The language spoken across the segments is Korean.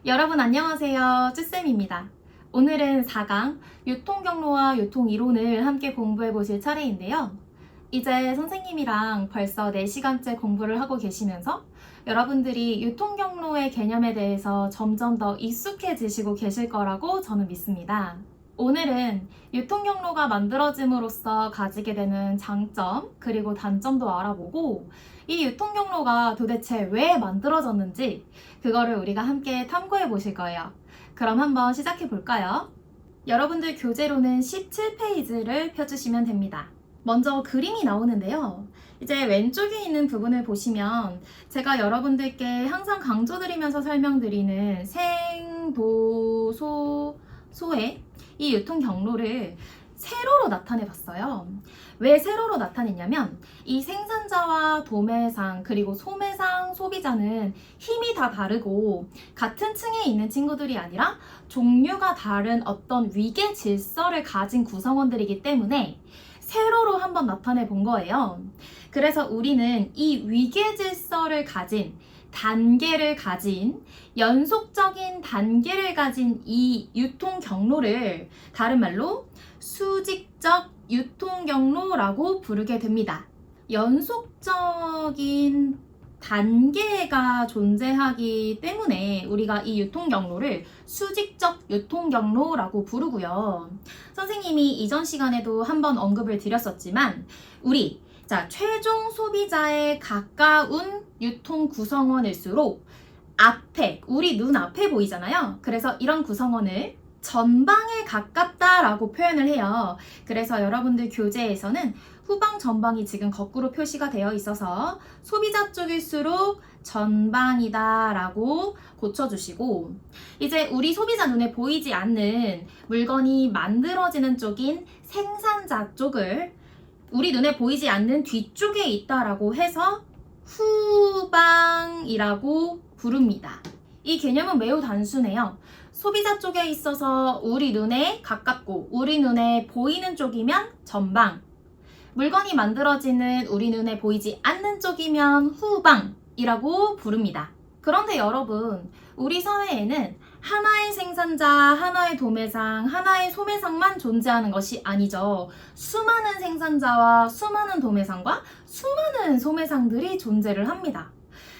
여러분 안녕하세요. 쭈쌤입니다. 오늘은 4강 유통경로와 유통이론을 함께 공부해 보실 차례인데요. 이제 선생님이랑 벌써 4시간째 공부를 하고 계시면서 여러분들이 유통경로의 개념에 대해서 점점 더 익숙해지시고 계실 거라고 저는 믿습니다. 오늘은 유통경로가 만들어짐으로써 가지게 되는 장점 그리고 단점도 알아보고 이 유통경로가 도대체 왜 만들어졌는지 그거를 우리가 함께 탐구해 보실 거예요. 그럼 한번 시작해 볼까요? 여러분들 교재로는 17페이지를 펴주시면 됩니다. 먼저 그림이 나오는데요. 이제 왼쪽에 있는 부분을 보시면 제가 여러분들께 항상 강조드리면서 설명드리는 생, 도, 소의 이 유통 경로를 세로로 나타내 봤어요. 왜 세로로 나타냈냐면 이 생산자와 도매상 그리고 소매상 소비자는 힘이 다 다르고 같은 층에 있는 친구들이 아니라 종류가 다른 어떤 위계 질서를 가진 구성원들이기 때문에 세로로 한번 나타내 본 거예요. 그래서 우리는 이 위계 질서를 가진 단계를 가진 연속적인 단계를 가진 이 유통 경로를 다른 말로 수직적 유통 경로라고 부르게 됩니다. 연속적인 단계가 존재하기 때문에 우리가 이 유통 경로를 수직적 유통 경로라고 부르고요. 선생님이 이전 시간에도 한번 언급을 드렸었지만 우리 최종 소비자에 가까운 유통 구성원일수록 앞에, 우리 눈 앞에 보이잖아요. 그래서 이런 구성원을 전방에 가깝다라고 표현을 해요. 그래서 여러분들 교재에서는 후방, 전방이 지금 거꾸로 표시가 되어 있어서 소비자 쪽일수록 전방이다라고 고쳐주시고 이제 우리 소비자 눈에 보이지 않는 물건이 만들어지는 쪽인 생산자 쪽을 우리 눈에 보이지 않는 뒤쪽에 있다라고 해서 후방이라고 부릅니다. 이 개념은 매우 단순해요. 소비자 쪽에 있어서 우리 눈에 가깝고 우리 눈에 보이는 쪽이면 전방, 물건이 만들어지는 우리 눈에 보이지 않는 쪽이면 후방이라고 부릅니다. 그런데 여러분, 우리 사회에는 하나의 생산자, 하나의 도매상, 하나의 소매상만 존재하는 것이 아니죠. 수많은 생산자와 수많은 도매상과 수많은 소매상들이 존재를 합니다.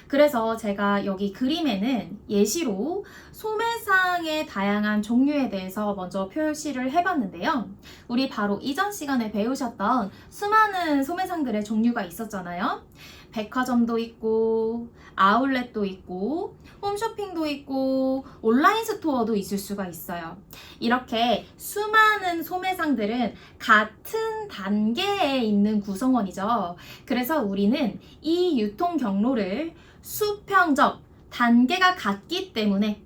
그래서 제가 여기 그림에는 예시로 소매상의 다양한 종류에 대해서 먼저 표시를 해봤는데요. 우리 바로 이전 시간에 배우셨던 수많은 소매상들의 종류가 있었잖아요. 백화점도 있고 아울렛도 있고 홈쇼핑도 있고 온라인 스토어도 있을 수가 있어요. 이렇게 수많은 소매상들은 같은 단계에 있는 구성원이죠. 그래서 우리는 이 유통 경로를 수평적 단계가 같기 때문에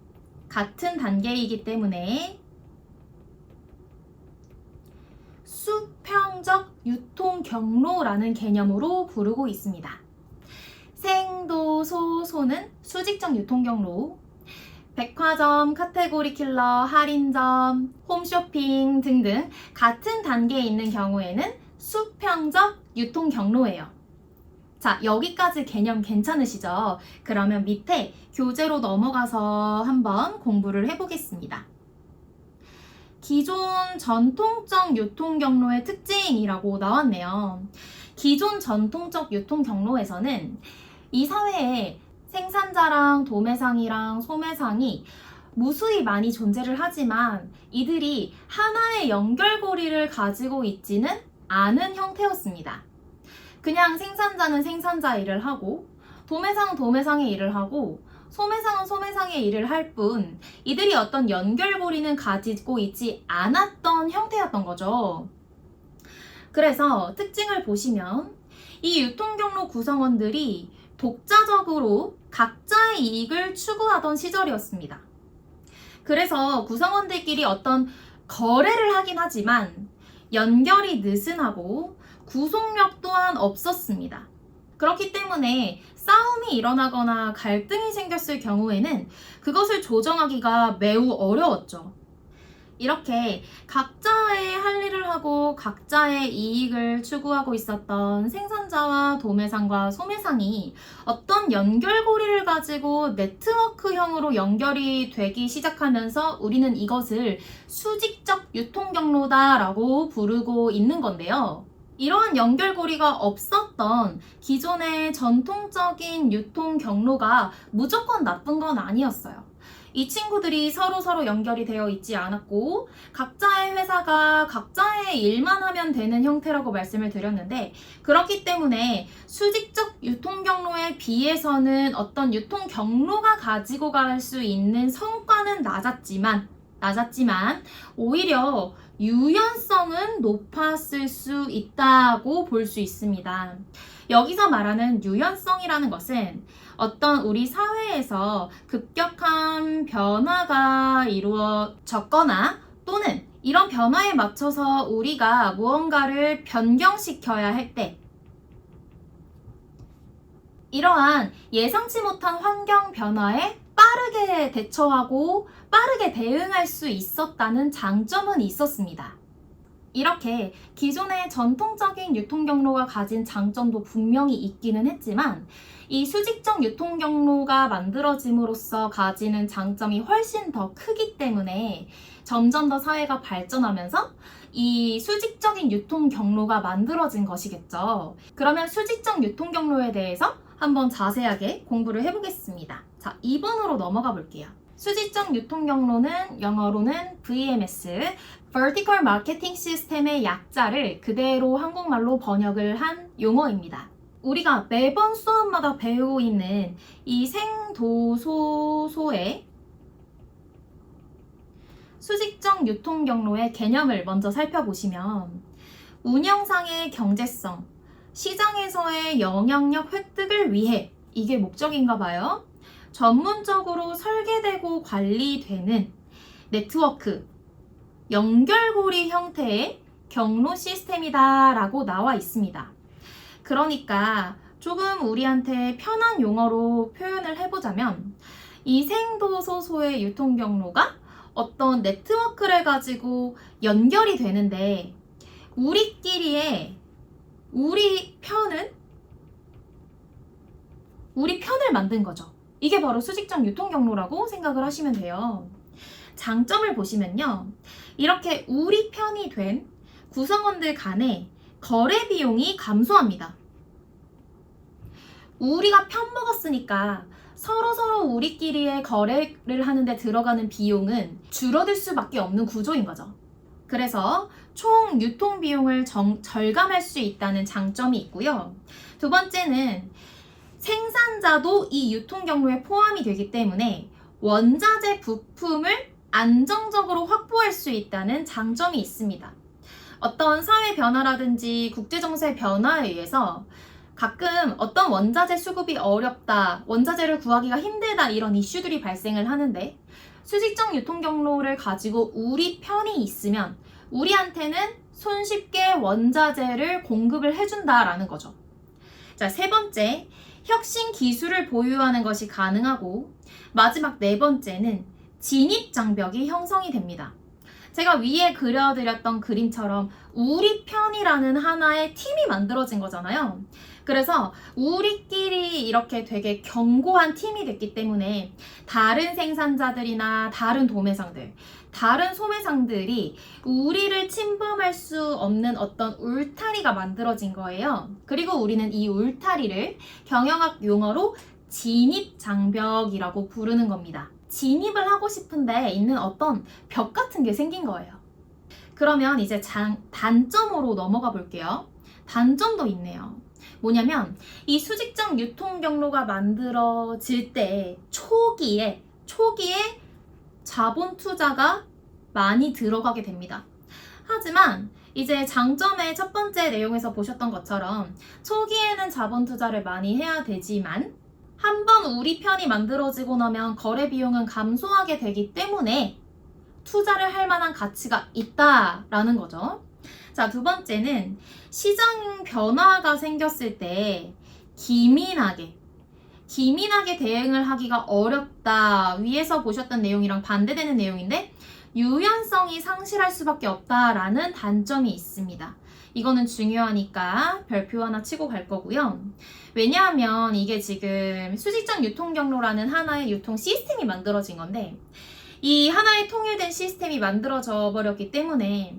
같은 단계이기 때문에 수평적 유통 경로라는 개념으로 부르고 있습니다. 생도소소는 수직적 유통 경로, 백화점, 카테고리 킬러, 할인점, 홈쇼핑 등등 같은 단계에 있는 경우에는 수평적 유통 경로예요. 자, 여기까지 개념 괜찮으시죠? 그러면 밑에 교재로 넘어가서 한번 공부를 해보겠습니다. 기존 전통적 유통 경로의 특징이라고 나왔네요. 기존 전통적 유통 경로에서는 이 사회에 생산자랑 도매상이랑 소매상이 무수히 많이 존재를 하지만 이들이 하나의 연결고리를 가지고 있지는 않은 형태였습니다. 그냥 생산자는 생산자 일을 하고 도매상은 도매상의 일을 하고 소매상은 소매상의 일을 할 뿐 이들이 어떤 연결고리는 가지고 있지 않았던 형태였던 거죠. 그래서 특징을 보시면 이 유통경로 구성원들이 독자적으로 각자의 이익을 추구하던 시절이었습니다. 그래서 구성원들끼리 어떤 거래를 하긴 하지만 연결이 느슨하고 구속력 또한 없었습니다. 그렇기 때문에 싸움이 일어나거나 갈등이 생겼을 경우에는 그것을 조정하기가 매우 어려웠죠. 이렇게 각자의 할 일을 하고 각자의 이익을 추구하고 있었던 생산자와 도매상과 소매상이 어떤 연결고리를 가지고 네트워크형으로 연결이 되기 시작하면서 우리는 이것을 수직적 유통경로다라고 부르고 있는 건데요. 이러한 연결고리가 없었던 기존의 전통적인 유통 경로가 무조건 나쁜 건 아니었어요. 이 친구들이 서로 연결이 되어 있지 않았고 각자의 회사가 각자의 일만 하면 되는 형태라고 말씀을 드렸는데, 그렇기 때문에 수직적 유통 경로에 비해서는 어떤 유통 경로가 가지고 갈 수 있는 성과는 낮았지만 오히려 유연성은 높았을 수 있다고 볼 수 있습니다. 여기서 말하는 유연성이라는 것은 어떤 우리 사회에서 급격한 변화가 이루어졌거나 또는 이런 변화에 맞춰서 우리가 무언가를 변경시켜야 할 때, 이러한 예상치 못한 환경 변화에 빠르게 대처하고 빠르게 대응할 수 있었다는 장점은 있었습니다. 이렇게 기존의 전통적인 유통 경로가 가진 장점도 분명히 있기는 했지만, 이 수직적 유통 경로가 만들어짐으로써 가지는 장점이 훨씬 더 크기 때문에 점점 더 사회가 발전하면서 이 수직적인 유통 경로가 만들어진 것이겠죠. 그러면 수직적 유통 경로에 대해서 한번 자세하게 공부를 해보겠습니다. 자, 2번으로 넘어가 볼게요. 수직적 유통 경로는 영어로는 VMS, Vertical Marketing System의 약자를 그대로 한국말로 번역을 한 용어입니다. 우리가 매번 수업마다 배우고 있는 이 생도소소의 수직적 유통 경로의 개념을 먼저 살펴보시면, 운영상의 경제성, 시장에서의 영향력 획득을 위해, 이게 목적인가 봐요. 전문적으로 설계되고 관리되는 네트워크, 연결고리 형태의 경로 시스템이다 라고 나와 있습니다. 그러니까 조금 우리한테 편한 용어로 표현을 해보자면, 이 생도소소의 유통 경로가 어떤 네트워크를 가지고 연결이 되는데, 우리 편을 만든 거죠. 이게 바로 수직적 유통 경로라고 생각을 하시면 돼요. 장점을 보시면요, 이렇게 우리 편이 된 구성원들 간의 거래 비용이 감소합니다. 우리가 편 먹었으니까 서로 우리끼리의 거래를 하는데 들어가는 비용은 줄어들 수밖에 없는 구조인 거죠. 그래서 총 유통 비용을 절감할 수 있다는 장점이 있고요. 두 번째는 생산자도 이 유통 경로에 포함이 되기 때문에 원자재 부품을 안정적으로 확보할 수 있다는 장점이 있습니다. 어떤 사회 변화라든지 국제정세 변화에 의해서 가끔 어떤 원자재 수급이 어렵다, 원자재를 구하기가 힘들다, 이런 이슈들이 발생을 하는데, 수직적 유통 경로를 가지고 우리 편이 있으면 우리한테는 손쉽게 원자재를 공급을 해준다라는 거죠. 자, 세 번째, 혁신 기술을 보유하는 것이 가능하고, 마지막 네 번째는 진입 장벽이 형성이 됩니다. 제가 위에 그려드렸던 그림처럼 우리 편이라는 하나의 팀이 만들어진 거잖아요. 그래서 우리끼리 이렇게 되게 견고한 팀이 됐기 때문에 다른 생산자들이나 다른 도매상들, 다른 소매상들이 우리를 침범할 수 없는 어떤 울타리가 만들어진 거예요. 그리고 우리는 이 울타리를 경영학 용어로 진입 장벽이라고 부르는 겁니다. 진입을 하고 싶은데 있는 어떤 벽 같은 게 생긴 거예요. 그러면 이제 단점으로 넘어가 볼게요. 단점도 있네요. 뭐냐면 이 수직적 유통 경로가 만들어질 때 초기에 자본 투자가 많이 들어가게 됩니다. 하지만 이제 장점의 첫 번째 내용에서 보셨던 것처럼 초기에는 자본 투자를 많이 해야 되지만 한번 우리 편이 만들어지고 나면 거래 비용은 감소하게 되기 때문에 투자를 할 만한 가치가 있다라는 거죠. 자, 두 번째는 시장 변화가 생겼을 때 기민하게 대응을 하기가 어렵다. 위에서 보셨던 내용이랑 반대되는 내용인데, 유연성이 상실할 수밖에 없다라는 단점이 있습니다. 이거는 중요하니까 별표 하나 치고 갈 거고요. 왜냐하면 이게 지금 수직적 유통 경로라는 하나의 유통 시스템이 만들어진 건데, 이 하나의 통일된 시스템이 만들어져 버렸기 때문에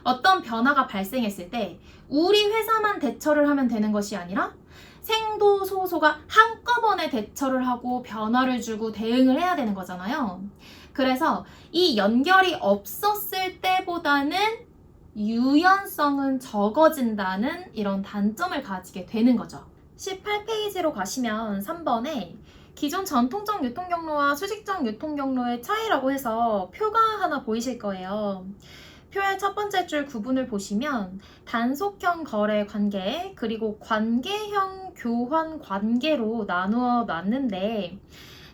어떤 변화가 발생했을 때 우리 회사만 대처를 하면 되는 것이 아니라 생도소소가 한꺼번에 대처를 하고 변화를 주고 대응을 해야 되는 거잖아요. 그래서 이 연결이 없었을 때보다는 유연성은 적어진다는 이런 단점을 가지게 되는 거죠. 18페이지로 가시면 3번에 기존 전통적 유통경로와 수직적 유통경로의 차이라고 해서 표가 하나 보이실 거예요. 표의 첫 번째 줄 구분을 보시면 단속형 거래 관계 그리고 관계형 교환 관계로 나누어 놨는데,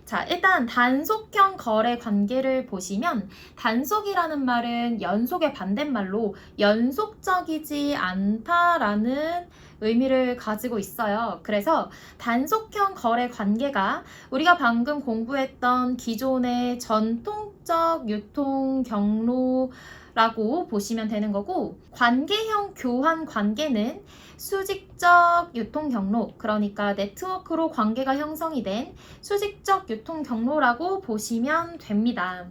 자, 일단 단속형 거래 관계를 보시면 단속이라는 말은 연속의 반대말로 연속적이지 않다라는 의미를 가지고 있어요. 그래서 단속형 거래 관계가 우리가 방금 공부했던 기존의 전통적 유통 경로라고 보시면 되는 거고, 관계형 교환 관계는 수직적 유통 경로, 그러니까 네트워크로 관계가 형성이 된 수직적 유통 경로라고 보시면 됩니다.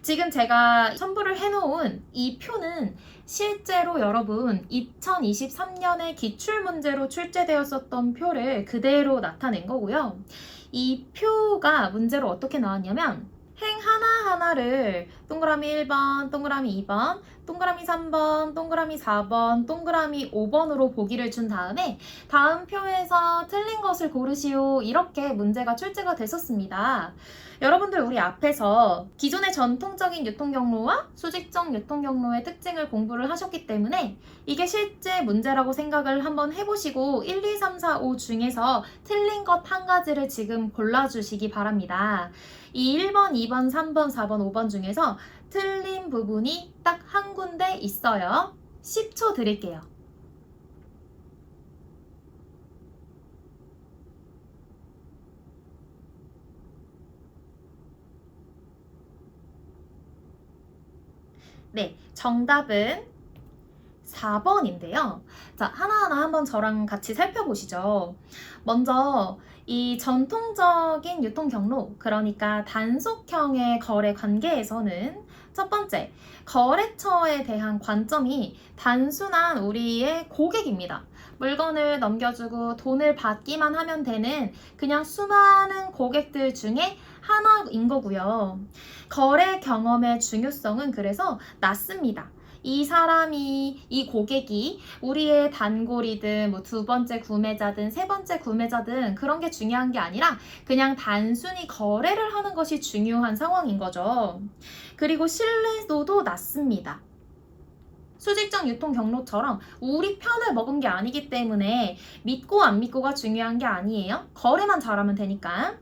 지금 제가 첨부를 해놓은 이 표는 실제로 여러분 2023년에 기출문제로 출제되었었던 표를 그대로 나타낸 거고요. 이 표가 문제로 어떻게 나왔냐면 행 하나하나를 동그라미 1번, 동그라미 2번, 동그라미 3번, 동그라미 4번, 동그라미 5번으로 보기를 준 다음에 다음 표에서 틀린 것을 고르시오, 이렇게 문제가 출제가 됐었습니다. 여러분들 우리 앞에서 기존의 전통적인 유통경로와 수직적 유통경로의 특징을 공부를 하셨기 때문에 이게 실제 문제라고 생각을 한번 해보시고 1, 2, 3, 4, 5 중에서 틀린 것 한 가지를 지금 골라주시기 바랍니다. 이 1번, 2번, 3번, 4번, 5번 중에서 틀린 부분이 딱 한 군데 있어요. 10초 드릴게요. 네, 정답은 4번인데요. 자, 하나하나 한번 저랑 같이 살펴보시죠. 먼저 이 전통적인 유통 경로, 그러니까 단속형의 거래 관계에서는 첫 번째, 거래처에 대한 관점이 단순한 우리의 고객입니다. 물건을 넘겨주고 돈을 받기만 하면 되는 그냥 수많은 고객들 중에 하나인 거고요. 거래 경험의 중요성은 그래서 낮습니다. 이 고객이 우리의 단골이든 뭐 두 번째 구매자든 세 번째 구매자든 그런 게 중요한 게 아니라 그냥 단순히 거래를 하는 것이 중요한 상황인 거죠. 그리고 신뢰도도 낮습니다. 수직적 유통 경로처럼 우리 편을 먹은 게 아니기 때문에 믿고 안 믿고가 중요한 게 아니에요. 거래만 잘하면 되니까.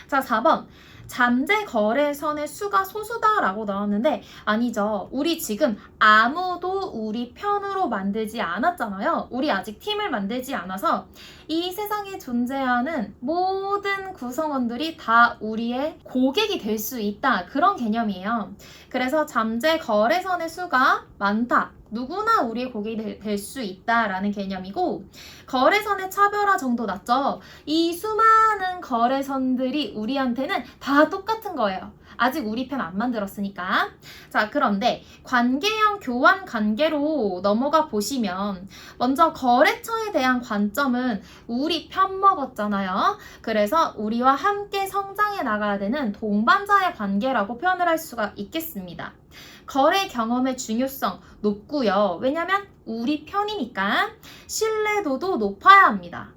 자, 4번. 잠재 거래선의 수가 소수다라고 나왔는데 아니죠. 우리 지금 아무도 우리 편으로 만들지 않았잖아요. 우리 아직 팀을 만들지 않아서 이 세상에 존재하는 모든 구성원들이 다 우리의 고객이 될 수 있다, 그런 개념이에요. 그래서 잠재 거래선의 수가 많다, 누구나 우리의 고객이 될 수 있다라는 개념이고, 거래선의 차별화 정도 낮죠. 이 수많은 거래선들이 우리한테는 다 똑같은 거예요. 아직 우리 편 안 만들었으니까. 자, 그런데 관계형 교환 관계로 넘어가 보시면 먼저 거래처에 대한 관점은 우리 편 먹었잖아요. 그래서 우리와 함께 성장해 나가야 되는 동반자의 관계라고 표현을 할 수가 있겠습니다. 거래 경험의 중요성 높고요. 왜냐면 우리 편이니까 신뢰도도 높아야 합니다.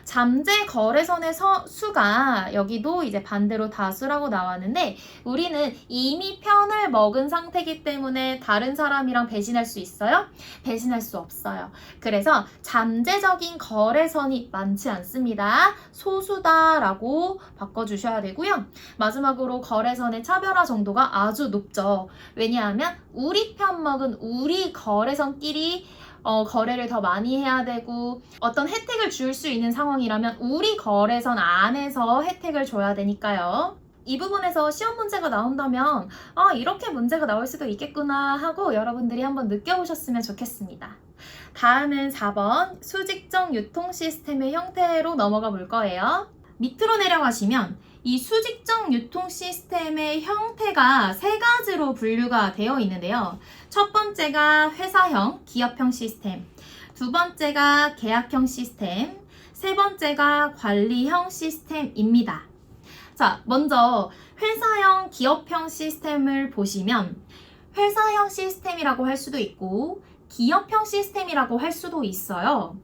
잠재 거래선의 수가 여기도 이제 반대로 다수라고 나왔는데 우리는 이미 편을 먹은 상태이기 때문에 다른 사람이랑 배신할 수 있어요? 배신할 수 없어요. 그래서 잠재적인 거래선이 많지 않습니다. 소수다라고 바꿔주셔야 되고요. 마지막으로 거래선의 차별화 정도가 아주 높죠. 왜냐하면 우리 편 먹은 우리 거래선끼리 거래를 더 많이 해야 되고 어떤 혜택을 줄 수 있는 상황이라면 우리 거래선 안에서 혜택을 줘야 되니까요. 이 부분에서 시험 문제가 나온다면 이렇게 문제가 나올 수도 있겠구나 하고 여러분들이 한번 느껴보셨으면 좋겠습니다. 다음은 4번 수직적 유통 시스템의 형태로 넘어가 볼 거예요. 밑으로 내려가시면 이 수직적 유통 시스템의 형태가 세 가지로 분류가 되어 있는데요. 첫 번째가 회사형, 기업형 시스템, 두 번째가 계약형 시스템, 세 번째가 관리형 시스템입니다. 자, 먼저 회사형, 기업형 시스템을 보시면 회사형 시스템이라고 할 수도 있고 기업형 시스템이라고 할 수도 있어요.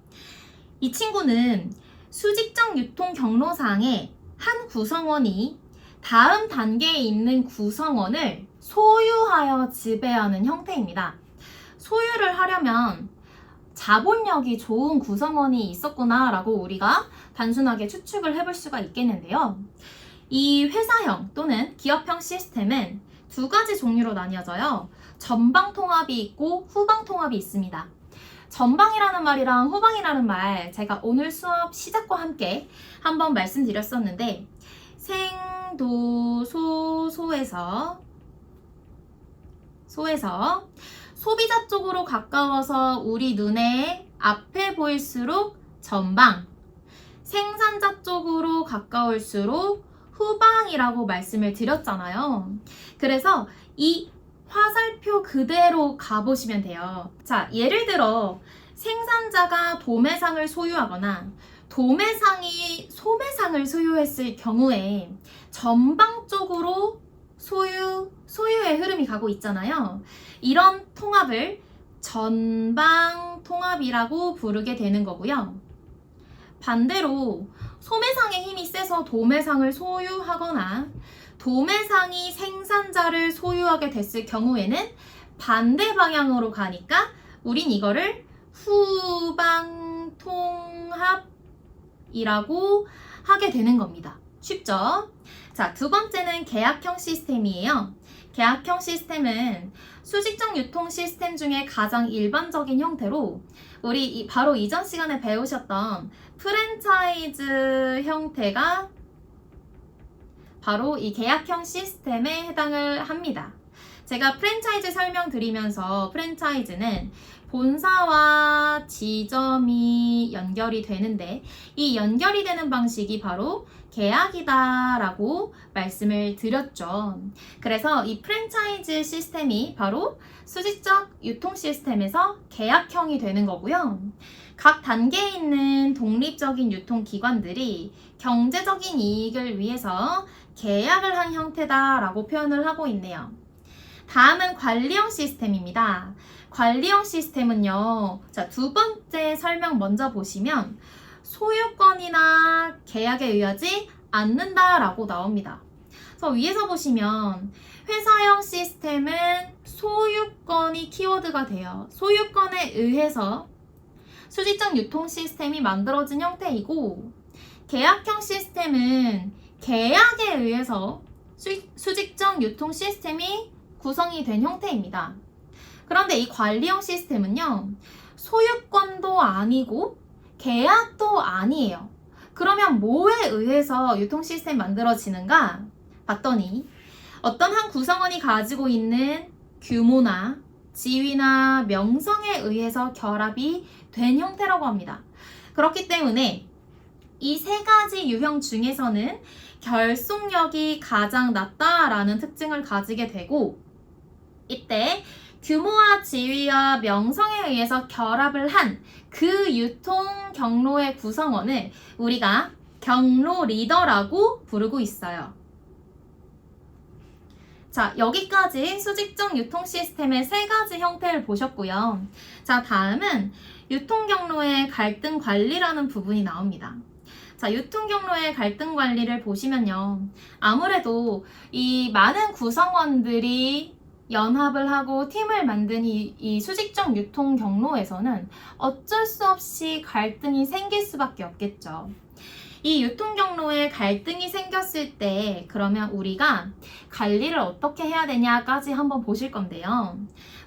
이 친구는 수직적 유통 경로상에 한 구성원이 다음 단계에 있는 구성원을 소유하여 지배하는 형태입니다. 소유를 하려면 자본력이 좋은 구성원이 있었구나 라고 우리가 단순하게 추측을 해볼 수가 있겠는데요. 이 회사형 또는 기업형 시스템은 두 가지 종류로 나뉘어져요. 전방 통합이 있고 후방 통합이 있습니다. 전방이라는 말이랑 후방이라는 말 제가 오늘 수업 시작과 함께 한번 말씀드렸었는데 소에서 소비자 쪽으로 가까워서 우리 눈에 앞에 보일수록 전방, 생산자 쪽으로 가까울수록 후방이라고 말씀을 드렸잖아요. 그래서 이 화살표 그대로 가보시면 돼요. 자, 예를 들어 생산자가 도매상을 소유하거나 도매상이 소매상을 소유했을 경우에 전방 쪽으로 소유의 흐름이 가고 있잖아요. 이런 통합을 전방 통합이라고 부르게 되는 거고요. 반대로 소매상의 힘이 세서 도매상을 소유하거나 도매상이 생산자를 소유하게 됐을 경우에는 반대 방향으로 가니까 우린 이거를 후방 통합이라고 하게 되는 겁니다. 쉽죠? 자, 두 번째는 계약형 시스템이에요. 계약형 시스템은 수직적 유통 시스템 중에 가장 일반적인 형태로 우리 바로 이전 시간에 배우셨던 프랜차이즈 형태가 바로 이 계약형 시스템에 해당을 합니다. 제가 프랜차이즈 설명드리면서 프랜차이즈는 본사와 지점이 연결이 되는데 이 연결이 되는 방식이 바로 계약이다 라고 말씀을 드렸죠. 그래서 이 프랜차이즈 시스템이 바로 수직적 유통 시스템에서 계약형이 되는 거고요. 각 단계에 있는 독립적인 유통기관들이 경제적인 이익을 위해서 계약을 한 형태다라고 표현을 하고 있네요. 다음은 관리형 시스템입니다. 관리형 시스템은요, 자, 두 번째 설명 먼저 보시면 소유권이나 계약에 의하지 않는다라고 나옵니다. 그래서 위에서 보시면 회사형 시스템은 소유권이 키워드가 돼요. 소유권에 의해서 수직적 유통 시스템이 만들어진 형태이고 계약형 시스템은 계약에 의해서 수직적 유통 시스템이 구성이 된 형태입니다. 그런데 이 관리형 시스템은요, 소유권도 아니고 계약도 아니에요. 그러면 뭐에 의해서 유통 시스템이 만들어지는가 봤더니 어떤 한 구성원이 가지고 있는 규모나 지위나 명성에 의해서 결합이 된 형태라고 합니다. 그렇기 때문에 이 세 가지 유형 중에서는 결속력이 가장 낮다라는 특징을 가지게 되고 이때 규모와 지위와 명성에 의해서 결합을 한 그 유통 경로의 구성원을 우리가 경로 리더라고 부르고 있어요. 자, 여기까지 수직적 유통 시스템의 세 가지 형태를 보셨고요. 자, 다음은 유통 경로의 갈등 관리라는 부분이 나옵니다. 자, 유통 경로의 갈등 관리를 보시면요. 아무래도 이 많은 구성원들이 연합을 하고 팀을 만든 이 수직적 유통 경로에서는 어쩔 수 없이 갈등이 생길 수밖에 없겠죠. 이 유통 경로에 갈등이 생겼을 때 그러면 우리가 관리를 어떻게 해야 되냐까지 한번 보실 건데요.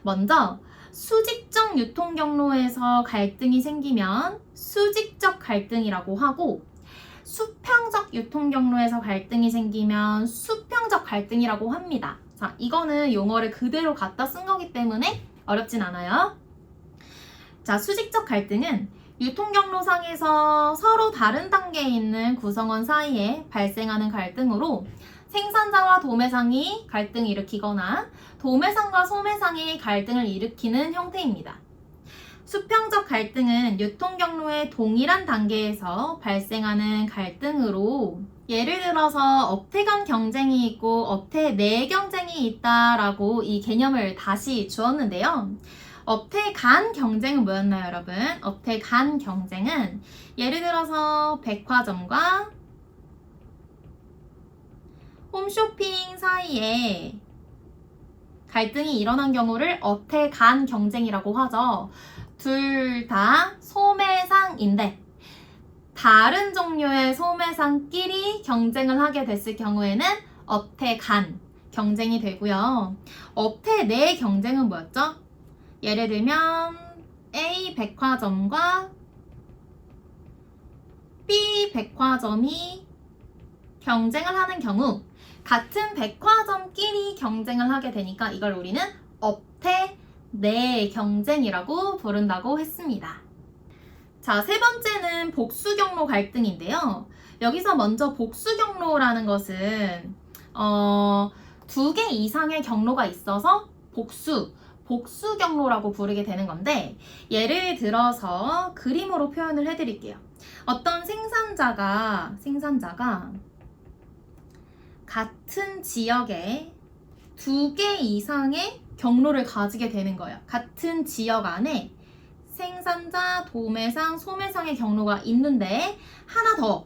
먼저 수직적 유통 경로에서 갈등이 생기면 수직적 갈등이라고 하고 수평적 유통 경로에서 갈등이 생기면 수평적 갈등이라고 합니다. 자, 이거는 용어를 그대로 갖다 쓴 거기 때문에 어렵진 않아요. 자, 수직적 갈등은 유통 경로상에서 서로 다른 단계에 있는 구성원 사이에 발생하는 갈등으로 생산자와 도매상이 갈등을 일으키거나 도매상과 소매상이 갈등을 일으키는 형태입니다. 수평적 갈등은 유통 경로의 동일한 단계에서 발생하는 갈등으로 예를 들어서 업태 간 경쟁이 있고 업태 내 경쟁이 있다라고 이 개념을 다시 주었는데요. 업태 간 경쟁은 뭐였나요, 여러분? 업태 간 경쟁은 예를 들어서 백화점과 홈쇼핑 사이에 갈등이 일어난 경우를 업태 간 경쟁이라고 하죠. 둘 다 소매상인데 다른 종류의 소매상끼리 경쟁을 하게 됐을 경우에는 업태 간 경쟁이 되고요. 업태 내 경쟁은 뭐였죠? 예를 들면 A 백화점과 B 백화점이 경쟁을 하는 경우 같은 백화점끼리 경쟁을 하게 되니까 이걸 우리는 업태 내 경쟁이라고 부른다고 했습니다. 자, 세 번째는 복수 경로 갈등인데요. 여기서 먼저 복수 경로라는 것은 두 개 이상의 경로가 있어서 복수 경로라고 부르게 되는 건데 예를 들어서 그림으로 표현을 해드릴게요. 어떤 생산자가 같은 지역에 두 개 이상의 경로를 가지게 되는 거예요. 같은 지역 안에 생산자, 도매상, 소매상의 경로가 있는데 하나 더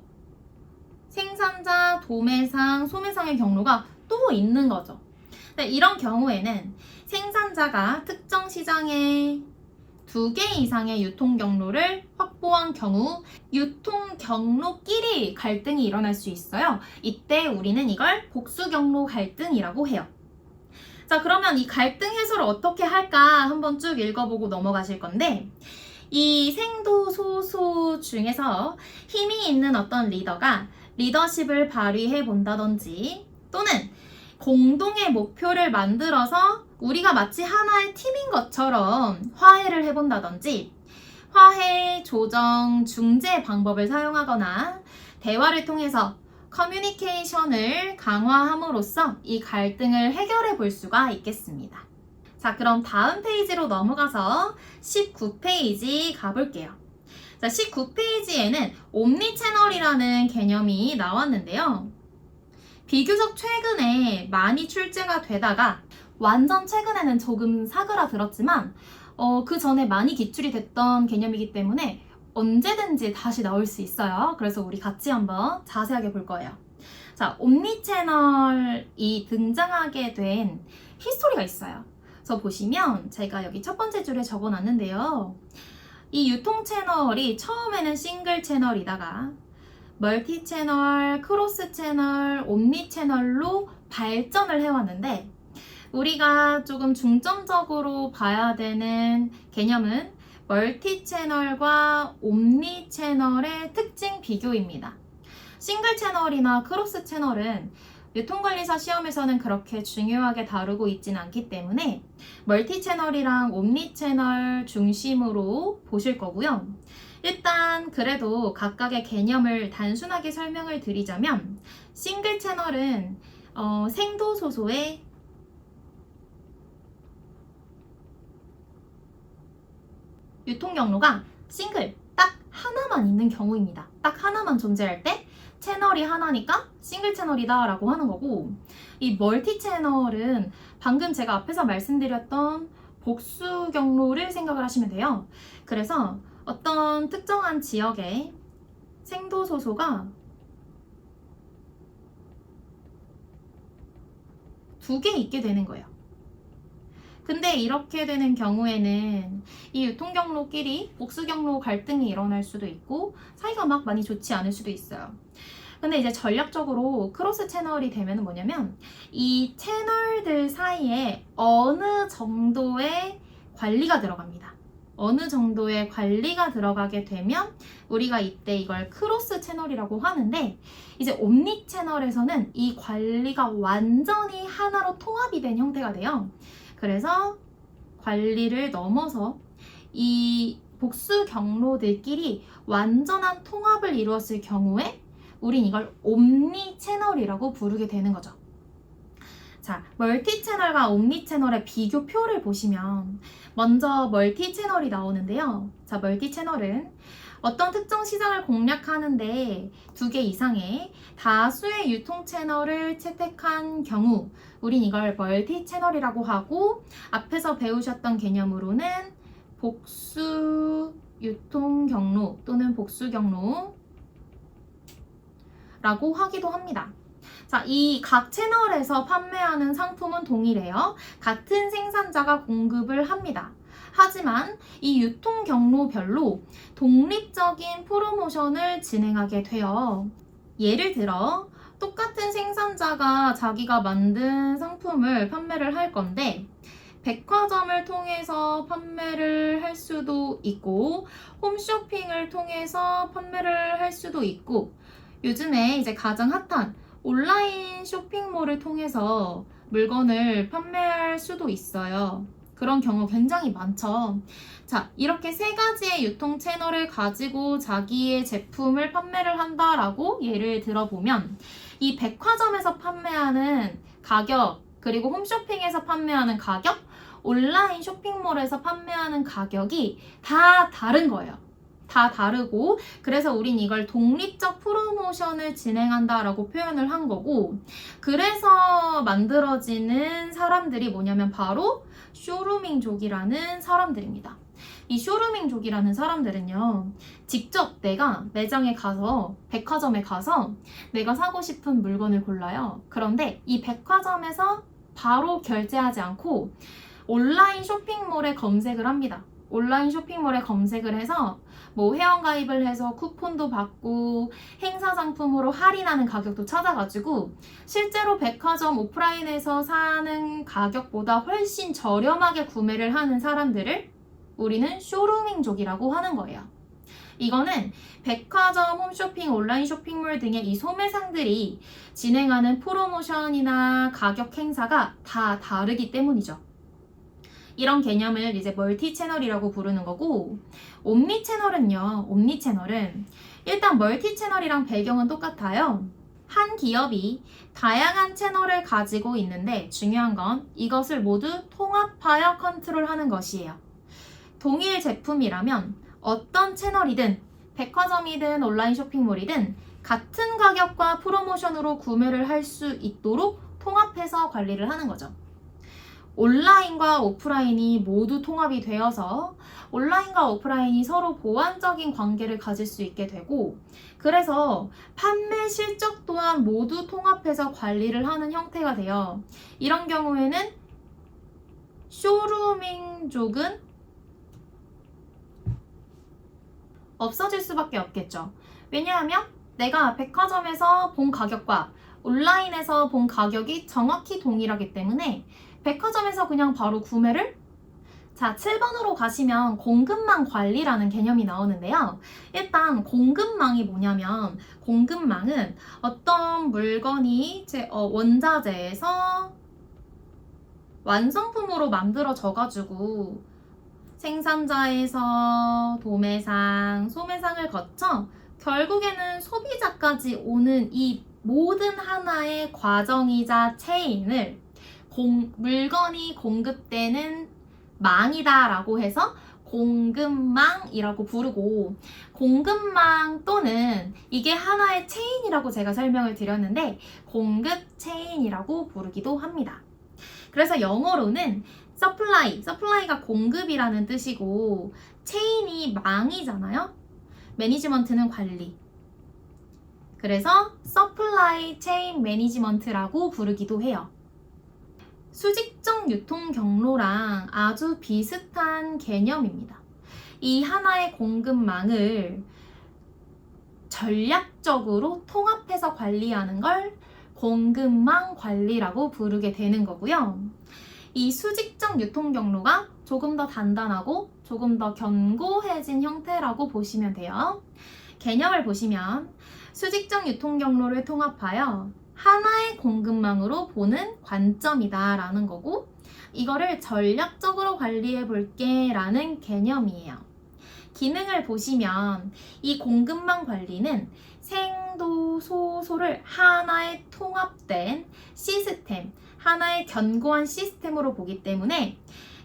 생산자, 도매상, 소매상의 경로가 또 있는 거죠. 이런 경우에는 생산자가 특정 시장에 두 개 이상의 유통 경로를 확보한 경우 유통 경로끼리 갈등이 일어날 수 있어요. 이때 우리는 이걸 복수 경로 갈등이라고 해요. 자, 그러면 이 갈등 해소를 어떻게 할까 한번 쭉 읽어보고 넘어가실 건데 이 생도소소 중에서 힘이 있는 어떤 리더가 리더십을 발휘해 본다든지 또는 공동의 목표를 만들어서 우리가 마치 하나의 팀인 것처럼 화해를 해본다든지 화해, 조정, 중재 방법을 사용하거나 대화를 통해서 커뮤니케이션을 강화함으로써 이 갈등을 해결해 볼 수가 있겠습니다. 자, 그럼 다음 페이지로 넘어가서 19페이지 가볼게요. 자, 19페이지에는 옴니채널이라는 개념이 나왔는데요. 비교적 최근에 많이 출제가 되다가 완전 최근에는 조금 사그라들었지만 그 전에 많이 기출이 됐던 개념이기 때문에 언제든지 다시 나올 수 있어요. 그래서 우리 같이 한번 자세하게 볼 거예요. 자, 옴니채널이 등장하게 된 히스토리가 있어요. 그래서 보시면 제가 여기 첫 번째 줄에 적어놨는데요. 이 유통 채널이 처음에는 싱글 채널이다가 멀티 채널, 크로스 채널, 옴니 채널로 발전을 해왔는데 우리가 조금 중점적으로 봐야 되는 개념은 멀티 채널과 옴니 채널의 특징 비교입니다. 싱글 채널이나 크로스 채널은 유통관리사 시험에서는 그렇게 중요하게 다루고 있진 않기 때문에 멀티 채널이랑 옴니 채널 중심으로 보실 거고요. 일단 그래도 각각의 개념을 단순하게 설명을 드리자면 싱글 채널은 생도소소의 유통 경로가 싱글 딱 하나만 있는 경우입니다. 딱 하나만 존재할 때 채널이 하나니까 싱글 채널이다 라고 하는 거고 이 멀티 채널은 방금 제가 앞에서 말씀드렸던 복수 경로를 생각을 하시면 돼요. 그래서 어떤 특정한 지역에 생도소소가 두 개 있게 되는 거예요. 근데 이렇게 되는 경우에는 이 유통경로끼리 복수경로 갈등이 일어날 수도 있고 사이가 막 많이 좋지 않을 수도 있어요. 근데 이제 전략적으로 크로스 채널이 되면 뭐냐면 이 채널들 사이에 어느 정도의 관리가 들어갑니다. 어느 정도의 관리가 들어가게 되면 우리가 이때 이걸 크로스 채널이라고 하는데, 이제 옴니 채널에서는 이 관리가 완전히 하나로 통합이 된 형태가 돼요. 그래서 관리를 넘어서 이 복수 경로들끼리 완전한 통합을 이루었을 경우에 우린 이걸 옴니 채널이라고 부르게 되는 거죠. 자, 멀티 채널과 옴니 채널의 비교표를 보시면 먼저 멀티 채널이 나오는데요. 자, 멀티 채널은 어떤 특정 시장을 공략하는데 2개 이상의 다수의 유통 채널을 채택한 경우 우린 이걸 멀티 채널이라고 하고, 앞에서 배우셨던 개념으로는 복수 유통 경로 또는 복수 경로라고 하기도 합니다. 자, 이 각 채널에서 판매하는 상품은 동일해요. 같은 생산자가 공급을 합니다. 하지만 이 유통 경로별로 독립적인 프로모션을 진행하게 돼요. 예를 들어 똑같은 생산자가 자기가 만든 상품을 판매를 할 건데, 백화점을 통해서 판매를 할 수도 있고 홈쇼핑을 통해서 판매를 할 수도 있고, 요즘에 이제 가장 핫한 온라인 쇼핑몰을 통해서 물건을 판매할 수도 있어요. 그런 경우 굉장히 많죠. 자, 이렇게 3가지의 유통 채널을 가지고 자기의 제품을 판매를 한다라고 예를 들어보면, 이 백화점에서 판매하는 가격, 그리고 홈쇼핑에서 판매하는 가격, 온라인 쇼핑몰에서 판매하는 가격이 다 다른 거예요. 다 다르고, 그래서 우린 이걸 독립적 프로모션을 진행한다라고 표현을 한 거고, 그래서 만들어지는 사람들이 뭐냐면 바로 쇼루밍족이라는 사람들입니다. 이 쇼루밍족이라는 사람들은요, 직접 내가 매장에 가서, 백화점에 가서 내가 사고 싶은 물건을 골라요. 그런데 이 백화점에서 바로 결제하지 않고 온라인 쇼핑몰에 검색을 합니다. 온라인 쇼핑몰에 검색을 해서 뭐 회원가입을 해서 쿠폰도 받고 행사 상품으로 할인하는 가격도 찾아가지고 실제로 백화점 오프라인에서 사는 가격보다 훨씬 저렴하게 구매를 하는 사람들을 우리는 쇼루밍족이라고 하는 거예요. 이거는 백화점, 홈쇼핑, 온라인 쇼핑몰 등의 이 소매상들이 진행하는 프로모션이나 가격 행사가 다 다르기 때문이죠. 이런 개념을 이제 멀티 채널이라고 부르는 거고, 옴니 채널은요, 옴니 채널은 일단 멀티 채널이랑 배경은 똑같아요. 한 기업이 다양한 채널을 가지고 있는데 중요한 건 이것을 모두 통합하여 컨트롤하는 것이에요. 동일 제품이라면 어떤 채널이든 백화점이든 온라인 쇼핑몰이든 같은 가격과 프로모션으로 구매를 할 수 있도록 통합해서 관리를 하는 거죠. 온라인과 오프라인이 모두 통합이 되어서 온라인과 오프라인이 서로 보완적인 관계를 가질 수 있게 되고, 그래서 판매 실적 또한 모두 통합해서 관리를 하는 형태가 돼요. 이런 경우에는 쇼루밍족은 없어질 수밖에 없겠죠. 왜냐하면 내가 백화점에서 본 가격과 온라인에서 본 가격이 정확히 동일하기 때문에 백화점에서 그냥 바로 구매를. 자, 7번으로 가시면 공급망 관리라는 개념이 나오는데요. 일단 공급망이 뭐냐면, 공급망은 어떤 물건이 원자재에서 완성품으로 만들어져가지고 생산자에서 도매상, 소매상을 거쳐 결국에는 소비자까지 오는 이 모든 하나의 과정이자 체인을 물건이 공급되는 망이다라고 해서 공급망이라고 부르고, 공급망 또는 이게 하나의 체인이라고 제가 설명을 드렸는데 공급 체인이라고 부르기도 합니다. 그래서 영어로는 서플라이가 공급이라는 뜻이고 체인이 망이잖아요. 매니지먼트는 관리. 그래서 서플라이 체인 매니지먼트라고 부르기도 해요. 수직적 유통 경로랑 아주 비슷한 개념입니다. 이 하나의 공급망을 전략적으로 통합해서 관리하는 걸 공급망 관리라고 부르게 되는 거고요. 이 수직적 유통 경로가 조금 더 단단하고 조금 더 견고해진 형태라고 보시면 돼요. 개념을 보시면 수직적 유통 경로를 통합하여 하나의 공급망으로 보는 관점이다 라는 거고, 이거를 전략적으로 관리해 볼게 라는 개념이에요. 기능을 보시면 이 공급망 관리는 생도, 소소를 하나의 통합된 시스템, 하나의 견고한 시스템으로 보기 때문에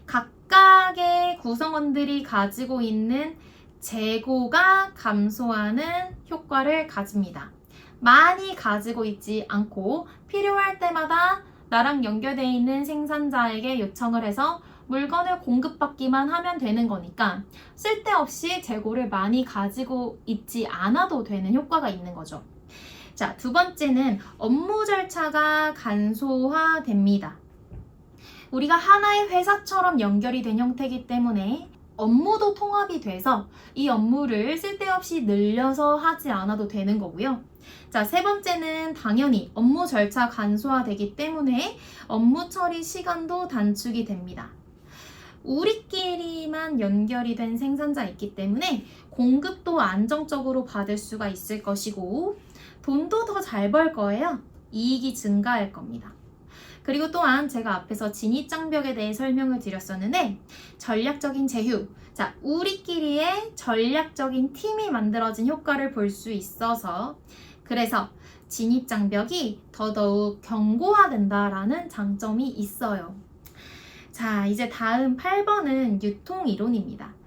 각각의 구성원들이 가지고 있는 재고가 감소하는 효과를 가집니다. 많이 가지고 있지 않고 필요할 때마다 나랑 연결되어 있는 생산자에게 요청을 해서 물건을 공급받기만 하면 되는 거니까 쓸데없이 재고를 많이 가지고 있지 않아도 되는 효과가 있는 거죠. 자, 두 번째는 업무 절차가 간소화됩니다. 우리가 하나의 회사처럼 연결이 된 형태이기 때문에 업무도 통합이 돼서 이 업무를 쓸데없이 늘려서 하지 않아도 되는 거고요. 자, 세 번째는 당연히 업무 절차 간소화되기 때문에 업무 처리 시간도 단축이 됩니다. 우리끼리만 연결이 된 생산자 있기 때문에 공급도 안정적으로 받을 수가 있을 것이고 돈도 더 잘 벌 거예요. 이익이 증가할 겁니다. 그리고 또한 제가 앞에서 진입장벽에 대해 설명을 드렸었는데 전략적인 제휴, 자, 우리끼리의 전략적인 팀이 만들어진 효과를 볼 수 있어서 그래서 진입장벽이 더더욱 견고화된다라는 장점이 있어요. 자, 이제 다음 8번은 유통이론입니다.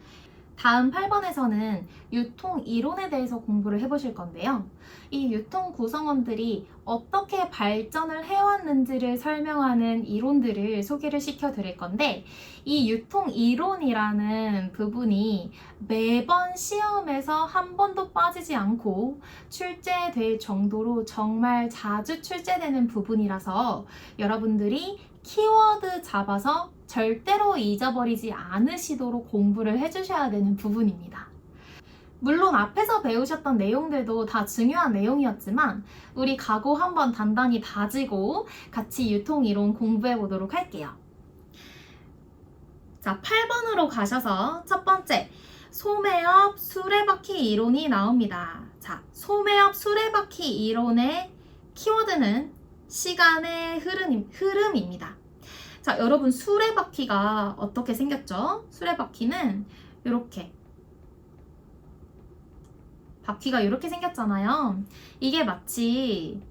다음 8번에서는 유통이론에 대해서 공부를 해보실 건데요. 이 유통 구성원들이 어떻게 발전을 해왔는지를 설명하는 이론들을 소개를 시켜드릴 건데, 이 유통이론이라는 부분이 매번 시험에서 한 번도 빠지지 않고 출제될 정도로 정말 자주 출제되는 부분이라서 여러분들이 키워드 잡아서 절대로 잊어버리지 않으시도록 공부를 해주셔야 되는 부분입니다. 물론 앞에서 배우셨던 내용들도 다 중요한 내용이었지만 우리 각오 한번 단단히 다지고 같이 유통이론 공부해 보도록 할게요. 자, 8번으로 가셔서 첫 번째, 소매업 수레바퀴 이론이 나옵니다. 자, 소매업 수레바퀴 이론의 키워드는 시간의 흐름입니다. 자, 여러분 수레바퀴가 어떻게 생겼죠? 수레바퀴는 이렇게 바퀴가 이렇게 생겼잖아요. 이게 마치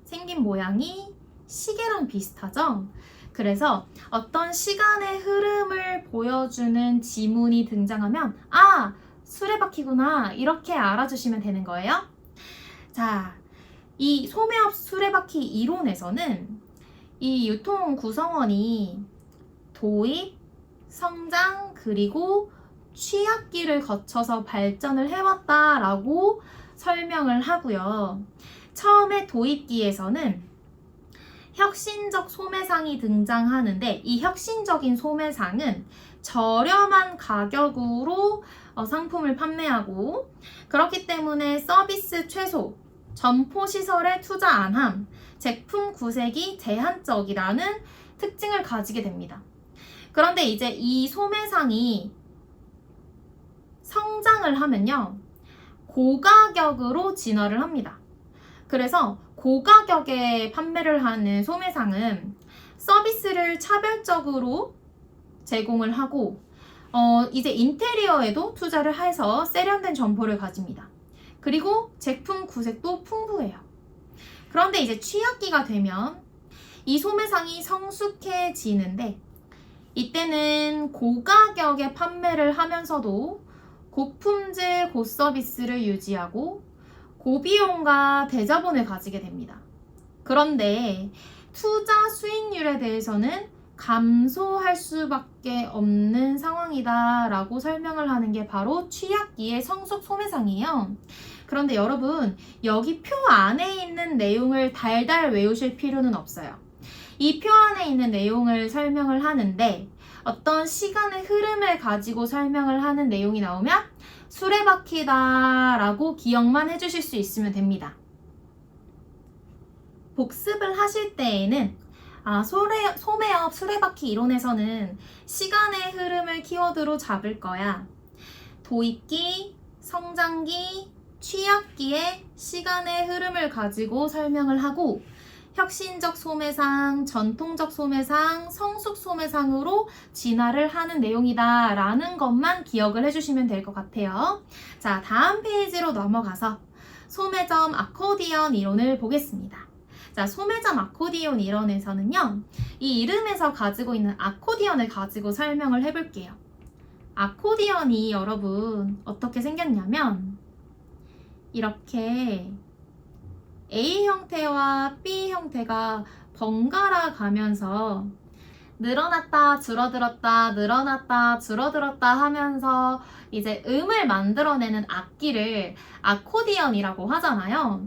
생긴 모양이 시계랑 비슷하죠? 그래서 어떤 시간의 흐름을 보여주는 지문이 등장하면 아, 수레바퀴구나 이렇게 알아주시면 되는 거예요. 자, 이 소매업 수레바퀴 이론에서는 이 유통 구성원이 도입, 성장, 그리고 취약기를 거쳐서 발전을 해왔다라고 설명을 하고요. 처음에 도입기에서는 혁신적 소매상이 등장하는데 이 혁신적인 소매상은 저렴한 가격으로 상품을 판매하고 그렇기 때문에 서비스 최소, 점포시설에 투자 안함, 제품 구색이 제한적이라는 특징을 가지게 됩니다. 그런데 이제 이 소매상이 성장을 하면요, 고가격으로 진화를 합니다. 그래서 고가격에 판매를 하는 소매상은 서비스를 차별적으로 제공을 하고 이제 인테리어에도 투자를 해서 세련된 점포를 가집니다. 그리고 제품 구색도 풍부해요. 그런데 이제 취약기가 되면 이 소매상이 성숙해지는데 이때는 고가격에 판매를 하면서도 고품질 고서비스를 유지하고 고비용과 대자본을 가지게 됩니다. 그런데 투자 수익률에 대해서는 감소할 수밖에 없는 상황이다라고 설명을 하는 게 바로 취약기의 성숙 소매상이에요. 그런데 여러분, 여기 표 안에 있는 내용을 달달 외우실 필요는 없어요. 이 표 안에 있는 내용을 설명을 하는데 어떤 시간의 흐름을 가지고 설명을 하는 내용이 나오면 수레바퀴다 라고 기억만 해주실 수 있으면 됩니다. 복습을 하실 때에는 소매업 수레바퀴 이론에서는 시간의 흐름을 키워드로 잡을 거야. 도입기, 성장기, 취약기의 시간의 흐름을 가지고 설명을 하고 혁신적 소매상, 전통적 소매상, 성숙 소매상으로 진화를 하는 내용이다 라는 것만 기억을 해주시면 될 것 같아요. 자, 다음 페이지로 넘어가서 소매점 아코디언 이론을 보겠습니다. 자, 소매점 아코디언 이론에서는요, 이 이름에서 가지고 있는 아코디언을 가지고 설명을 해볼게요. 아코디언이 여러분 어떻게 생겼냐면 이렇게 A 형태와 B 형태가 번갈아 가면서 늘어났다 줄어들었다 늘어났다 줄어들었다 하면서 이제 음을 만들어내는 악기를 아코디언이라고 하잖아요.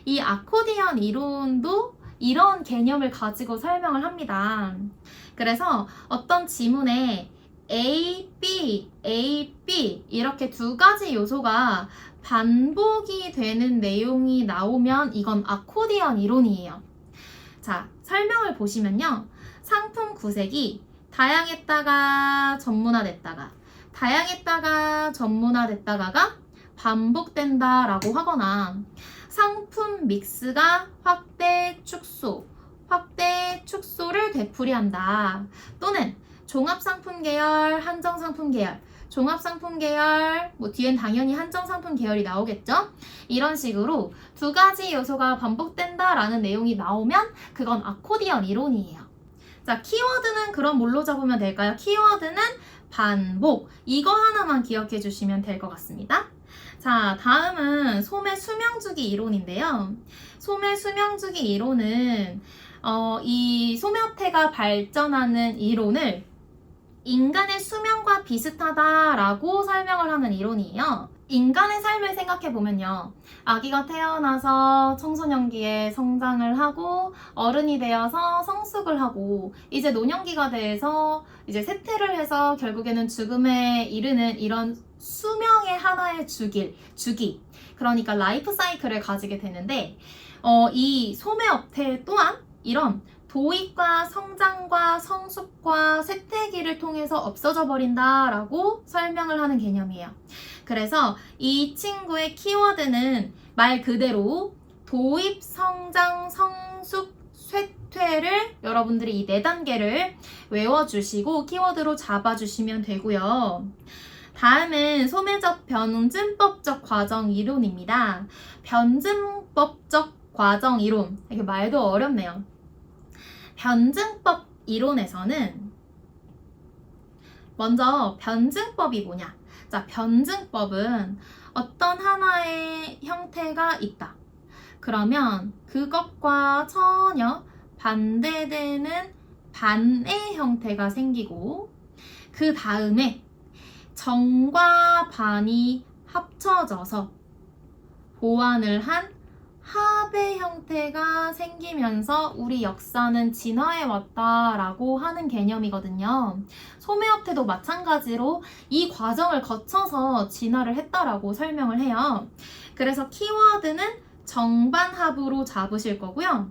이 아코디언 이론도 이런 개념을 가지고 설명을 합니다. 그래서 어떤 지문에 A, B, A, B 이렇게 두 가지 요소가 반복이 되는 내용이 나오면 이건 아코디언 이론이에요. 자, 설명을 보시면요. 상품 구색이 다양했다가 전문화됐다가 다양했다가 전문화됐다가가 반복된다 라고 하거나 상품 믹스가 확대 축소를 되풀이한다. 또는 종합상품 계열, 한정상품 계열, 종합상품 계열, 뒤엔 당연히 한정상품 계열이 나오겠죠? 이런 식으로 두 가지 요소가 반복된다라는 내용이 나오면 그건 아코디언 이론이에요. 자, 키워드는 그럼 뭘로 잡으면 될까요? 키워드는 반복. 이거 하나만 기억해 주시면 될 것 같습니다. 자, 다음은 소매 수명주기 이론인데요. 소매 수명주기 이론은 이 소매업태가 발전하는 이론을 인간의 수명과 비슷하다라고 설명을 하는 이론이에요. 인간의 삶을 생각해보면요. 아기가 태어나서 청소년기에 성장을 하고 어른이 되어서 성숙을 하고 이제 노년기가 돼서 이제 쇠퇴를 해서 결국에는 죽음에 이르는 이런 수명의 하나의 주기 그러니까 라이프 사이클을 가지게 되는데 이 소매업태 또한 이런 도입과 성장과 성숙과 쇠퇴기를 통해서 없어져 버린다라고 설명을 하는 개념이에요. 그래서 이 친구의 키워드는 말 그대로 도입, 성장, 성숙, 쇠퇴를 여러분들이 이 4단계를 외워주시고 키워드로 잡아주시면 되고요. 다음은 소매적 변증법적 과정 이론입니다. 변증법적 과정 이론. 이게 말도 어렵네요. 변증법 이론에서는 먼저 변증법이 뭐냐? 자, 변증법은 어떤 하나의 형태가 있다. 그러면 그것과 전혀 반대되는 반의 형태가 생기고 그 다음에 정과 반이 합쳐져서 보완을 한 합의 형태가 생기면서 우리 역사는 진화해 왔다라고 하는 개념이거든요. 소매업태도 마찬가지로 이 과정을 거쳐서 진화를 했다라고 설명을 해요. 그래서 키워드는 정반합으로 잡으실 거고요.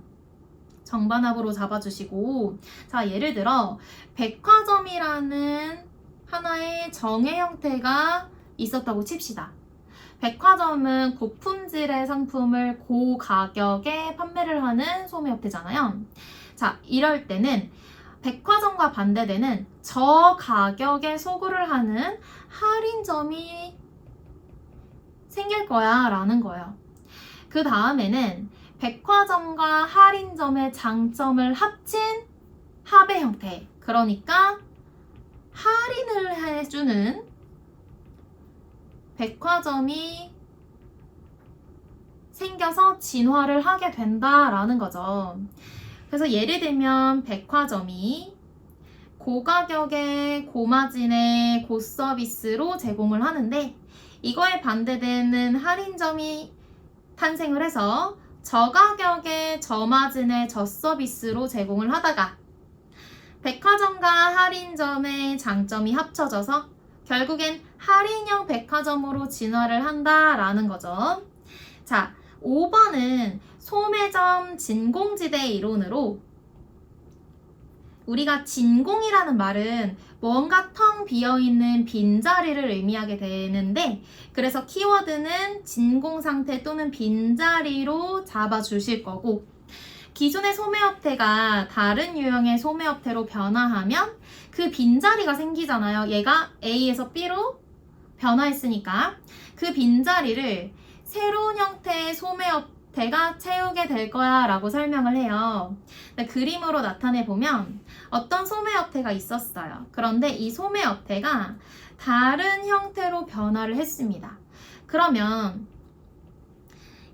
정반합으로 잡아주시고 자, 예를 들어 백화점이라는 하나의 정의 형태가 있었다고 칩시다. 백화점은 고품질의 상품을 고가격에 판매를 하는 소매업태잖아요. 자, 이럴 때는 백화점과 반대되는 저가격에 소구를 하는 할인점이 생길 거야 라는 거예요. 그 다음에는 백화점과 할인점의 장점을 합친 합의 형태, 그러니까 할인을 해주는 백화점이 생겨서 진화를 하게 된다라는 거죠. 그래서 예를 들면 백화점이 고가격의 고마진의 고서비스로 제공을 하는데 이거에 반대되는 할인점이 탄생을 해서 저가격의 저마진의 저서비스로 제공을 하다가 백화점과 할인점의 장점이 합쳐져서 결국엔 할인형 백화점으로 진화를 한다라는 거죠. 자, 5번은 소매점 진공지대 이론으로 우리가 진공이라는 말은 뭔가 텅 비어있는 빈자리를 의미하게 되는데, 그래서 키워드는 진공 상태 또는 빈자리로 잡아주실 거고, 기존의 소매업태가 다른 유형의 소매업태로 변화하면 그 빈자리가 생기잖아요. 얘가 A에서 B로 변화했으니까 그 빈자리를 새로운 형태의 소매업태가 채우게 될 거야 라고 설명을 해요. 그림으로 나타내 보면 어떤 소매업태가 있었어요. 그런데 이 소매업태가 다른 형태로 변화를 했습니다. 그러면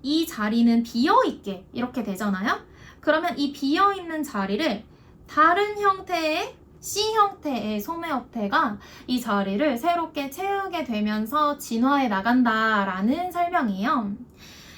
이 자리는 비어있게 이렇게 되잖아요. 그러면 이 비어있는 자리를 다른 형태의 C 형태의 소매업태가 이 자리를 새롭게 채우게 되면서 진화해 나간다라는 설명이에요.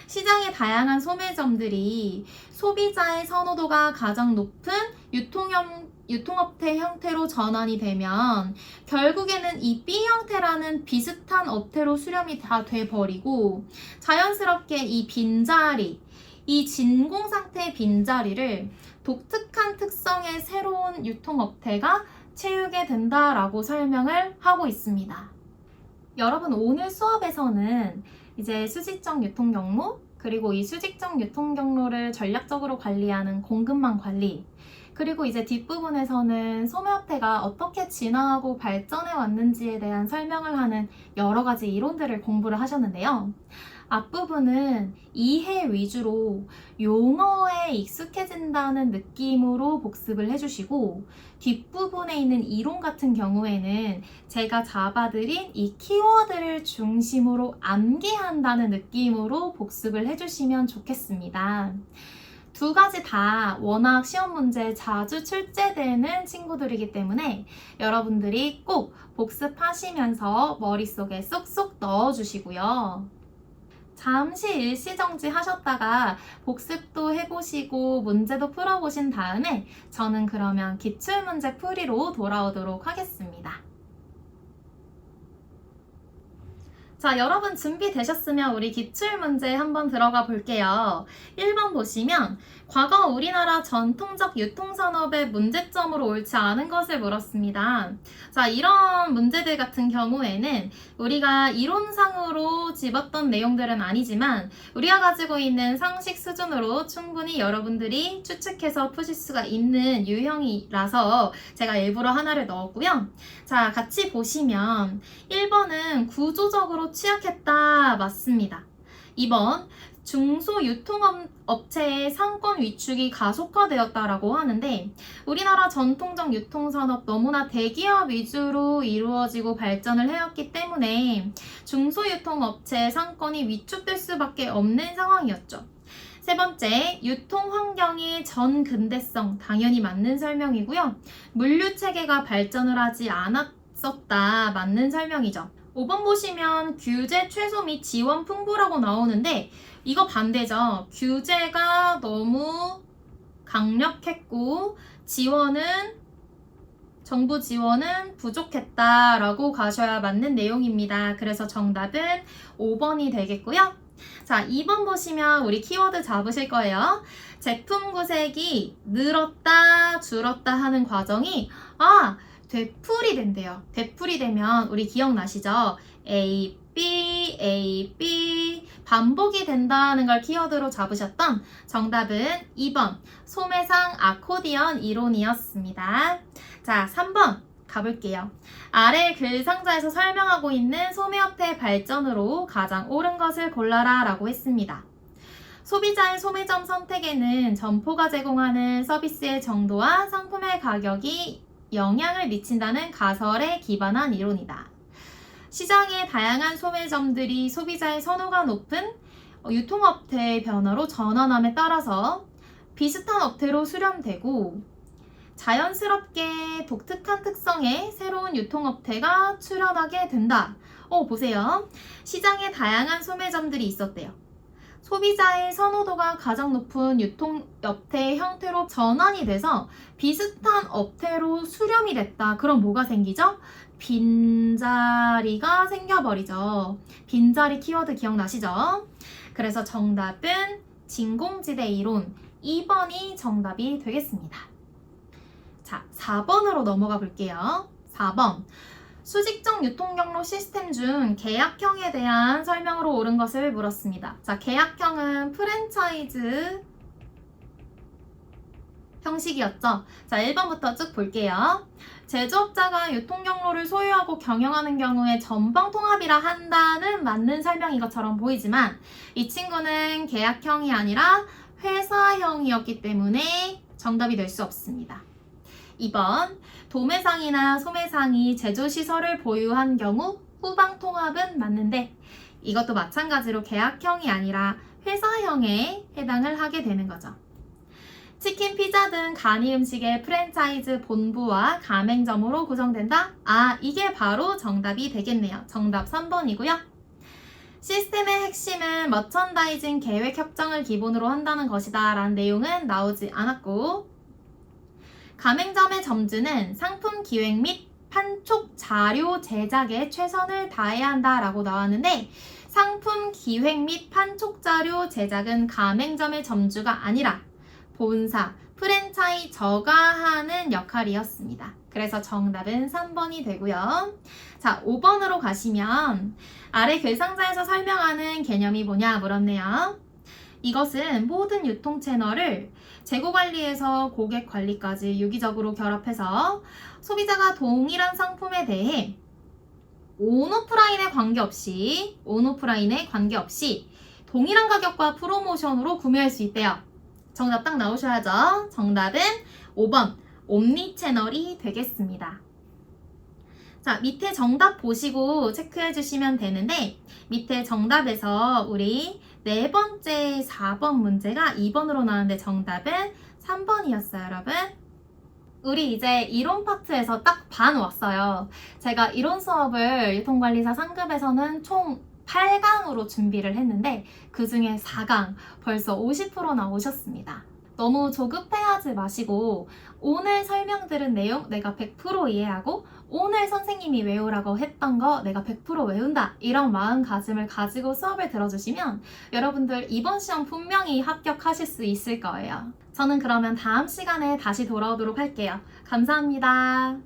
시장의 다양한 소매점들이 소비자의 선호도가 가장 높은 유통업태 형태로 전환이 되면 결국에는 이 B 형태라는 비슷한 업태로 수렴이 다 돼버리고 자연스럽게 이 빈자리, 이 진공 상태의 빈자리를 독특한 특성의 새로운 유통업태가 채우게 된다라고 설명을 하고 있습니다. 여러분, 오늘 수업에서는 이제 수직적 유통 경로, 그리고 이 수직적 유통 경로를 전략적으로 관리하는 공급망 관리, 그리고 이제 뒷부분에서는 소매업태가 어떻게 진화하고 발전해 왔는지에 대한 설명을 하는 여러 가지 이론들을 공부를 하셨는데요. 앞부분은 이해 위주로 용어에 익숙해진다는 느낌으로 복습을 해주시고, 뒷부분에 있는 이론 같은 경우에는 제가 잡아드린 이 키워드를 중심으로 암기한다는 느낌으로 복습을 해주시면 좋겠습니다. 두 가지 다 워낙 시험 문제에 자주 출제되는 친구들이기 때문에 여러분들이 꼭 복습하시면서 머릿속에 쏙쏙 넣어주시고요. 잠시 일시정지 하셨다가 복습도 해보시고 문제도 풀어보신 다음에 저는 그러면 기출문제 풀이로 돌아오도록 하겠습니다. 자, 여러분 준비되셨으면 우리 기출문제 한번 들어가 볼게요. 1번 보시면 과거 우리나라 전통적 유통산업의 문제점으로 옳지 않은 것을 물었습니다. 자, 이런 문제들 같은 경우에는 우리가 이론상으로 집었던 내용들은 아니지만 우리가 가지고 있는 상식 수준으로 충분히 여러분들이 추측해서 푸실 수가 있는 유형이라서 제가 일부러 하나를 넣었고요. 자, 같이 보시면 1번은 구조적으로 취약했다. 맞습니다. 2번 중소유통업체의 상권 위축이 가속화되었다라고 하는데, 우리나라 전통적 유통산업 너무나 대기업 위주로 이루어지고 발전을 해왔기 때문에 중소유통업체의 상권이 위축될 수밖에 없는 상황이었죠. 세 번째, 유통환경의 전근대성, 당연히 맞는 설명이고요. 물류체계가 발전을 하지 않았었다, 맞는 설명이죠. 5번 보시면 규제 최소 및 지원 풍부라고 나오는데 이거 반대죠. 규제가 너무 강력했고 정부 지원은 부족했다라고 가셔야 맞는 내용입니다. 그래서 정답은 5번이 되겠고요. 자, 2번 보시면 우리 키워드 잡으실 거예요. 제품 구색이 늘었다, 줄었다 하는 과정이 되풀이 된대요. 되풀이 되면 우리 기억나시죠? A, B, A, B 반복이 된다는 걸 키워드로 잡으셨던 정답은 2번 소매상 아코디언 이론이었습니다. 자, 3번 가볼게요. 아래 글 상자에서 설명하고 있는 소매업태 발전으로 가장 옳은 것을 골라라 라고 했습니다. 소비자의 소매점 선택에는 점포가 제공하는 서비스의 정도와 상품의 가격이 영향을 미친다는 가설에 기반한 이론이다. 시장의 다양한 소매점들이 소비자의 선호가 높은 유통업태의 변화로 전환함에 따라서 비슷한 업태로 수렴되고 자연스럽게 독특한 특성의 새로운 유통업태가 출현하게 된다. 보세요. 시장에 다양한 소매점들이 있었대요. 소비자의 선호도가 가장 높은 유통업태의 형태로 전환이 돼서 비슷한 업태로 수렴이 됐다. 그럼 뭐가 생기죠? 빈자리가 생겨버리죠. 빈자리 키워드 기억나시죠? 그래서 정답은 진공지대 이론 2번이 정답이 되겠습니다. 자, 4번으로 넘어가 볼게요. 4번. 수직적 유통경로 시스템 중 계약형에 대한 설명으로 옳은 것을 물었습니다. 자, 계약형은 프랜차이즈 형식이었죠. 자, 1번부터 쭉 볼게요. 제조업자가 유통경로를 소유하고 경영하는 경우에 전방통합이라 한다는 맞는 설명인 것처럼 보이지만 이 친구는 계약형이 아니라 회사형이었기 때문에 정답이 될 수 없습니다. 2번, 도매상이나 소매상이 제조시설을 보유한 경우 후방통합은 맞는데 이것도 마찬가지로 계약형이 아니라 회사형에 해당을 하게 되는 거죠. 치킨, 피자 등 간이 음식의 프랜차이즈 본부와 가맹점으로 구성된다? 아, 이게 바로 정답이 되겠네요. 정답 3번이고요. 시스템의 핵심은 머천다이징 계획 협정을 기본으로 한다는 것이다 라는 내용은 나오지 않았고, 가맹점의 점주는 상품 기획 및 판촉 자료 제작에 최선을 다해야 한다 라고 나왔는데 상품 기획 및 판촉 자료 제작은 가맹점의 점주가 아니라 본사, 프랜차이저가 하는 역할이었습니다. 그래서 정답은 3번이 되고요. 자, 5번으로 가시면 아래 글상자에서 설명하는 개념이 뭐냐 물었네요. 이것은 모든 유통 채널을 재고관리에서 고객관리까지 유기적으로 결합해서 소비자가 동일한 상품에 대해 온오프라인에 관계없이 동일한 가격과 프로모션으로 구매할 수 있대요. 정답 딱 나오셔야죠. 정답은 5번 옴니채널이 되겠습니다. 자, 밑에 정답 보시고 체크해 주시면 되는데 밑에 정답에서 우리 네 번째 4번 문제가 2번으로 나왔는데 정답은 3번이었어요, 여러분. 우리 이제 이론 파트에서 딱 반 왔어요. 제가 이론 수업을 유통관리사 상급에서는 총 8강으로 준비를 했는데 그 중에 4강 벌써 50% 나오셨습니다. 너무 조급해하지 마시고 오늘 설명드린 내용 내가 100% 이해하고 오늘 선생님이 외우라고 했던 거 내가 100% 외운다 이런 마음가짐을 가지고 수업을 들어주시면 여러분들 이번 시험 분명히 합격하실 수 있을 거예요. 저는 그러면 다음 시간에 다시 돌아오도록 할게요. 감사합니다.